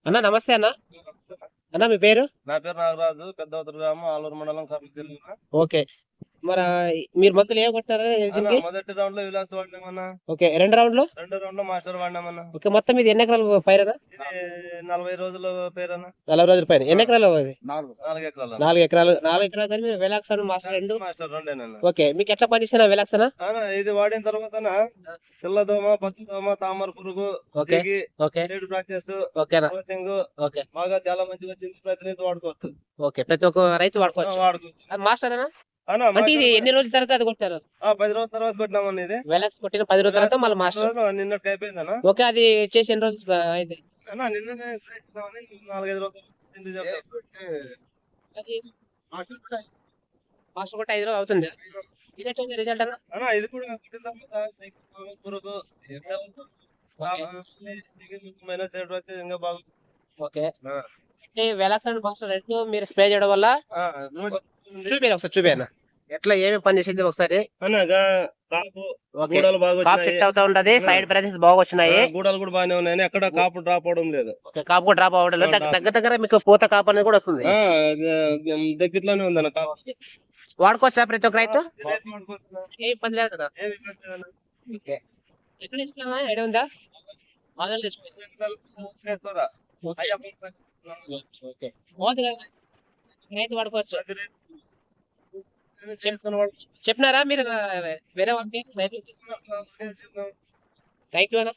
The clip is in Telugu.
అన్న నమస్తే అన్న. అన్న మీ పేరు? నా పేరు నాగరాజు, పెద్దవతల గ్రామం, ఆలూరు మండలం, కర్నూలు జిల్లా. ఓకే. మరి మీరు మొత్తం ఏం కొట్టారా దీనికి? మొదటి రౌండ్ లో విలాస్ వాడినామన్నా. ఓకే. రెండు రౌండ్లు? రెండో రౌండ్ లో మాస్టర్ వాడినామన్నా. ఓకే. మొత్తం ఇది ఎన్ని ఎకరాలు పైరనా? ఇది 40 రోజుల పేరన్నా. 40 రోజుల పైన. ఎన్ని ఎకరాలు అది? 4 ఎకరాలు. 4 ఎకరాలు. 4 ఎకరాలు కానీ మీరు వెలాక్సాను మాస్టర్ రెండు. మాస్టర్ రెండేనన్నా. ఓకే. మీకు ఎట్లా పనిచేస్తున్నా వెలాక్సానా? ఇది వాడిన తర్వాత తెల్లదోమ, పచ్చదోమ, తామర పురుగు, ఓకే. జిగి, ఓకే. సీడ్ ప్రాక్టీస్, ఓకేనా? ఓకే, బాగా చాలా మంచిగా వచ్చింది. ప్రతి రైతు వాడుకోవచ్చు. ఓకే. ప్రతి ఒక్క రైతు వాడుకోవచ్చు. అది మాస్టరేనా? అంటే ఇది ఎన్ని రోజుల తర్వాత అది కొట్టారు? 10 రోజుల తర్వాత కొట్టినామన్నా. ఇది వెలాక్స్ కొట్టిన 10 రోజుల తర్వాత మళ్ళీ మాస్టర్. నిన్నటికి అయిపోయిందన్నా. ఓకే. అది చేసి ఎన్ని రోజులు అయితే? నిన్ననే 4-5 రోజులు. అది మాస్టర్ కొట్టి 5 రోజులు అవుతుంది. ఇది ఎట్లా ఉంది రిజల్ట్ అన్న? ఇది కూడా కొట్టిన తర్వాత పురుగు సైడ్ వచ్చి ఇంకా బాగుంది. ఓకే. అంటే వెలాక్సాన్ మాస్టర్ రెండు మీరు స్ప్రే చేయడం వల్ల చూపిన ఒకసారి చూపిన ఎట్లా ఏమి పని చేసింది ఒకసారి. కాపు సెట్ అవుతా ఉంటది. సైడ్ బ్రాంచెస్ బాగా వచ్చినాయి. గూడాలు కూడా బాగానే ఉన్నాయి. ఎక్కడ కాపు డ్రాప్ అవడం లేదు. కాపు కూడా డ్రాప్ అవ్వడం లేదు. దగ్గర మీకు పూత కాపు అనేది కూడా వస్తుంది. దగ్గరలోనే ఉందన్న కాపు. వాడుకోవచ్చా ప్రతి ఒక్క రైతు? ఏ ఇబ్బంది లేదు కదా. ఓకే. ఎక్కడ తీసుకున్నా ఐడియా ఉందా? ఓకే. బాగుంది కదా, రైతు వాడుకోవచ్చు. చెప్పినారా మీరు వేరే వాళ్ళకి రైతు? థ్యాంక్ యూ అన్న.